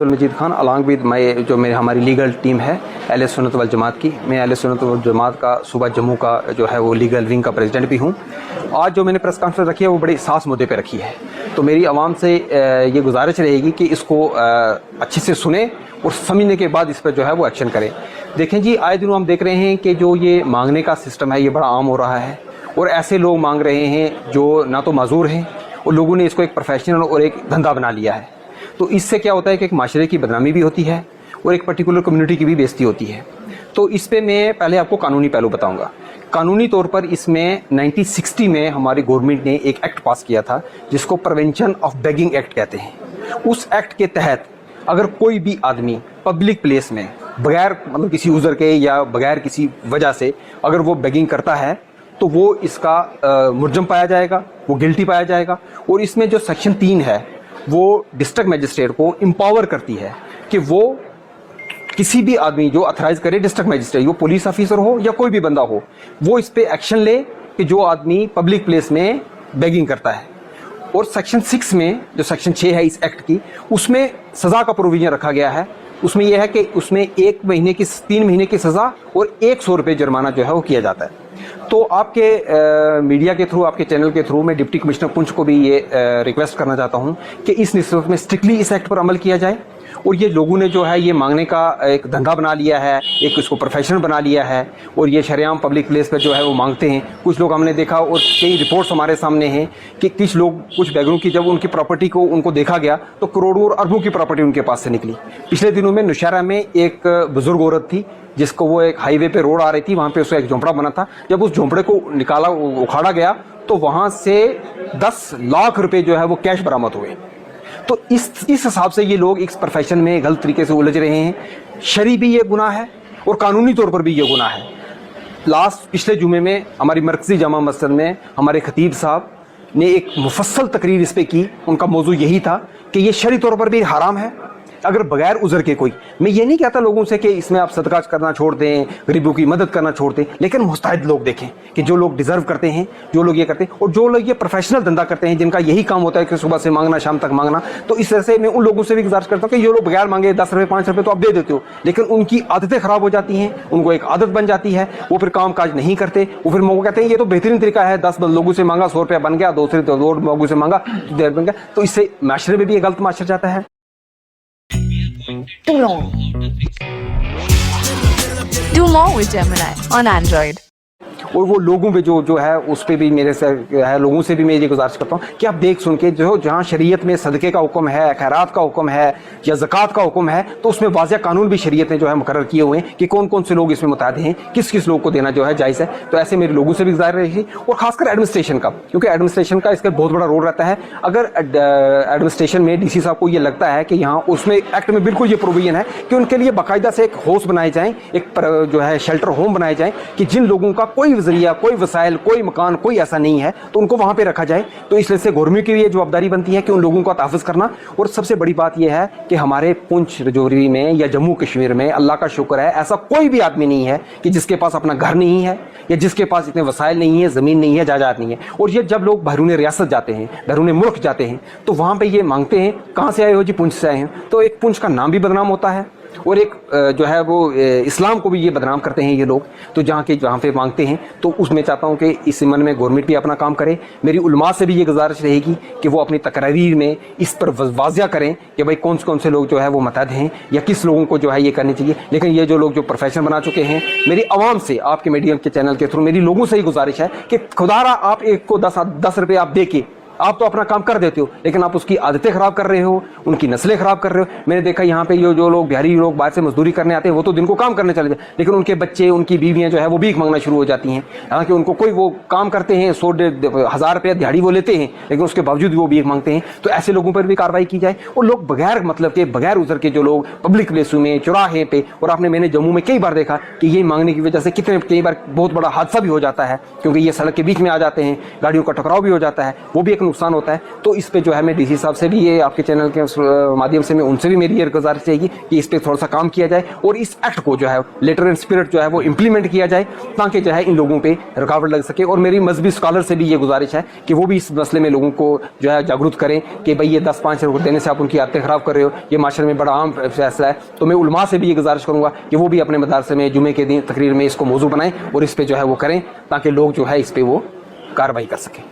Majeed Khan along with मैं जो मेरे हमारी लीगल टीम है अहले सुन्नत वल जमात की, मैं अहले सुन्नत वल जमात का सूबा जम्मू का जो है वो लीगल विंग का प्रेसिडेंट भी हूँ। आज जो मैंने प्रेस कॉन्फ्रेंस रखी है वो बड़े सास मुद्दे पे रखी है, तो मेरी आवाम से ये गुजारिश रहेगी कि इसको अच्छे से सुने और समझने के बाद इस पर जो है वो एक्शन करें। देखें जी, आए दिनों हम देख रहे हैं कि जो ये मांगने का सिस्टम है ये बड़ा आम हो रहा है और ऐसे लोग मांग रहे हैं जो ना तो माजूर हैं और लोगों ने इसको एक प्रोफेशनल और एक धंधा बना लिया है। तो इससे क्या होता है कि एक माशरे की बदनामी भी होती है और एक पर्टिकुलर कम्युनिटी की भी बेइज्जती होती है। तो इस पे मैं पहले आपको कानूनी पहलू बताऊंगा। कानूनी तौर पर इसमें 1960 में हमारी गवर्नमेंट ने एक एक्ट पास किया था जिसको प्रिवेंशन ऑफ बेगिंग एक्ट कहते हैं। उस एक्ट के तहत अगर कोई भी आदमी पब्लिक प्लेस में बगैर मतलब किसी उज़र के या बगैर किसी वजह से अगर वो बेगिंग करता है तो वो इसका मुर्जम पाया जाएगा, वो गिल्टी पाया जाएगा। और इसमें जो सेक्शन 3 है वो डिस्ट्रिक्ट मजिस्ट्रेट को एम्पावर करती है कि वो किसी भी आदमी जो अथराइज करे, डिस्ट्रिक्ट मजिस्ट्रेट, वो पुलिस ऑफिसर हो या कोई भी बंदा हो, वो इस पे एक्शन ले कि जो आदमी पब्लिक प्लेस में बेगिंग करता है। और सेक्शन 6 में जो सेक्शन 6 है इस एक्ट की, उसमें सज़ा का प्रोविजन रखा गया है। उसमें यह है कि उसमें 3 महीने की सज़ा और 100 रुपये जुर्माना जो है वो किया जाता है। तो आपके मीडिया के थ्रू, आपके चैनल के थ्रू मैं डिप्टी कमिश्नर पुंछ को भी ये रिक्वेस्ट करना चाहता हूँ कि इस निस्बत में स्ट्रिक्टली इस एक्ट पर अमल किया जाए। और ये लोगों ने जो है ये मांगने का एक धंधा बना लिया है, एक इसको प्रोफेशन बना लिया है और ये शरेआम पब्लिक प्लेस पर जो है वो मांगते हैं। कुछ लोग हमने देखा और कई रिपोर्ट्स हमारे सामने हैं कि कुछ बेगरों की जब उनकी प्रॉपर्टी को उनको देखा गया तो करोड़ों और अरबों की प्रॉपर्टी उनके पास से निकली। पिछले दिनों में नौशहरा में एक बुजुर्ग औरत थी जिसको वो एक हाईवे पे रोड आ रही थी, वहाँ पे उसका एक झोंपड़ा बना था। जब उस झोंपड़े को निकाला, उखाड़ा गया तो वहाँ से 10 लाख रुपए जो है वो कैश बरामद हुए। तो इस हिसाब से ये लोग इस प्रोफेशन में गलत तरीके से उलझ रहे हैं। शरई भी ये गुनाह है और कानूनी तौर पर भी ये गुनाह है। पिछले जुमे में हमारी मरकजी जामा मस्जिद में हमारे खतीब साहब ने एक मुफस्सल तकरीर इस पे की। उनका मौजू यही था कि ये शरई तौर पर भी हराम है अगर बगैर उज़र के कोई। मैं ये नहीं कहता लोगों से कि इसमें आप सदका करना छोड़ दें, गरीबों की मदद करना छोड़ दें, लेकिन मुस्तैद लोग देखें कि जो लोग डिज़र्व करते हैं, जो लोग ये करते हैं और जो लोग ये प्रोफेशनल धंधा करते हैं जिनका यही काम होता है कि सुबह से मांगना शाम तक मांगना। तो इस तरह से मैं उन लोगों से भी गुजारिश करता हूँ कि ये लोग बगैर मांगे 10 रुपये 5 रुपये तो आप दे देते हो, लेकिन उनकी आदतें ख़राब हो जाती हैं, उनको एक आदत बन जाती है, वो फिर काम काज नहीं करते। वो फिर वो कहते हैं ये तो बेहतरीन तरीका है, 10 लोगों से मांगा 100 रुपया बन गया, 2 लोगों से मांगा 1.5 बन गया। तो इससे माशरे में भी ये गलत माशरा जाता है। Too long. Do more with Gemini on Android. और वो लोगों पे जो है उस पर भी मेरे से है, लोगों से भी मैं ये गुजारिश करता हूँ कि आप देख सुन के जो जहाँ शरीयत में सदक़े का हुक्म है, खैरात का हुक्म है या ज़कात का हुक्म है, तो उसमें वाज़ह कानून भी शरीयत ने जो है मुकर्रर किए हुए हैं कि कौन कौन से लोग इसमें मुताद हैं, किस किस लोग को देना जो है जायज़ है। तो ऐसे मेरे लोगों से भी गुजारिश रही और ख़ासकर एडमिनिस्ट्रेशन का, क्योंकि एडमिनिस्ट्रेशन का इसका बहुत बड़ा रोल रहता है। अगर एडमिनिस्ट्रेशन में DC साहब को ये लगता है कि यहाँ उसमें एक्ट में बिल्कुल ये प्रोविजन है कि उनके लिए बाकायदा से एक हाउस बनाए जाएँ, एक जो है शेल्टर होम बनाए जाएँ कि जिन लोगों का कोई ज़रिया, कोई वसाइल, कोई मकान, कोई ऐसा नहीं है तो उनको वहाँ पे रखा जाए। तो इसलिए से गवर्नमेंट की ये जवाबदारी बनती है कि उन लोगों का तहफ़्फ़ुज़ करना। और सबसे बड़ी बात यह है कि हमारे पुंछ रजौरी में या जम्मू कश्मीर में अल्लाह का शुक्र है ऐसा कोई भी आदमी नहीं है कि जिसके पास अपना घर नहीं है या जिसके पास इतने वसाइल नहीं है, ज़मीन नहीं है, जायदाद नहीं है। और ये जब लोग बैरून रियासत जाते हैं, बैरून मुल्क जाते हैं, तो वहाँ पर ये मांगते हैं कहाँ से आए हो जी, पुंछ से आए हैं। तो एक पुंछ का नाम भी बदनाम होता है और एक जो है वो इस्लाम को भी ये बदनाम करते हैं ये लोग। तो जहाँ पे मांगते हैं तो उसमें चाहता हूँ कि इस मन में गवर्नमेंट भी अपना काम करे। मेरी उलमा से भी ये गुजारिश रहेगी कि वो अपनी तकरीर में इस पर वाज़िया करें कि भाई कौन से लोग जो है वो मतद हैं या किस लोगों को जो है ये करनी चाहिए। लेकिन ये जो लोग जो प्रोफेशन बना चुके हैं, मेरी आवाम से, आपके मीडिया के चैनल के थ्रू मेरी लोगों से ही गुजारिश है कि खुदारा आप एक को 10 रुपये आप दे के आप तो अपना काम कर देते हो, लेकिन आप उसकी आदतें ख़राब कर रहे हो, उनकी नस्लें ख़राब कर रहे हो। मैंने देखा यहाँ पे जो लोग बिहारी लोग बाहर से मजदूरी करने आते हैं वो तो दिन को काम करने चले जाते, लेकिन उनके बच्चे, उनकी बीवियाँ जो है वो भीख मांगना शुरू हो जाती हैं। हालांकि उनको कोई वो काम करते हैं, 100-1000 रुपया दिहाड़ी वो लेते हैं, लेकिन उसके बावजूद भी वो भीख मांगते हैं। तो ऐसे लोगों पर भी कार्रवाई की जाए। और लोग बगैर मतलब के, बगैर उज़र के जो लोग पब्लिक प्लेसों में, चौराहे पे, और मैंने जम्मू में कई बार देखा कि ये मांगने की वजह से कई बार बहुत बड़ा हादसा भी हो जाता है, क्योंकि ये सड़क के बीच में आ जाते हैं, गाड़ियों का टकराव भी हो जाता है, वो भी एक نقصان ہوتا ہے. تو اس پہ جو ہے میں ڈی سی صاحب سے بھی, یہ آپ کے چینل کے مادھیم سے میں ان سے بھی میری یہ گزارش رہے گی کہ اس پہ تھوڑا سا کام کیا جائے اور اس ایکٹ کو جو ہے لیٹر اینڈ اسپرٹ جو ہے وہ امپلیمنٹ کیا جائے تاکہ جو ہے ان لوگوں پہ رکاوٹ لگ سکے. اور میری مذہبی اسکالر سے بھی یہ گزارش ہے کہ وہ بھی اس مسئلے میں لوگوں کو جو ہے جاگرت کریں کہ بھئی یہ 10-5 روپے دینے سے آپ ان کی عادتیں خراب کر رہے ہو, یہ معاشرے میں بڑا عام فیصلہ ہے. تو میں علماء سے بھی یہ گزارش کروں گا کہ وہ بھی اپنے مدارس میں جمعے کے دن تقریر میں اس کو موضوع بنائیں اور اس پہ جو ہے وہ کریں تاکہ لوگ جو ہے اس پہ وہ کارروائی کر سکیں.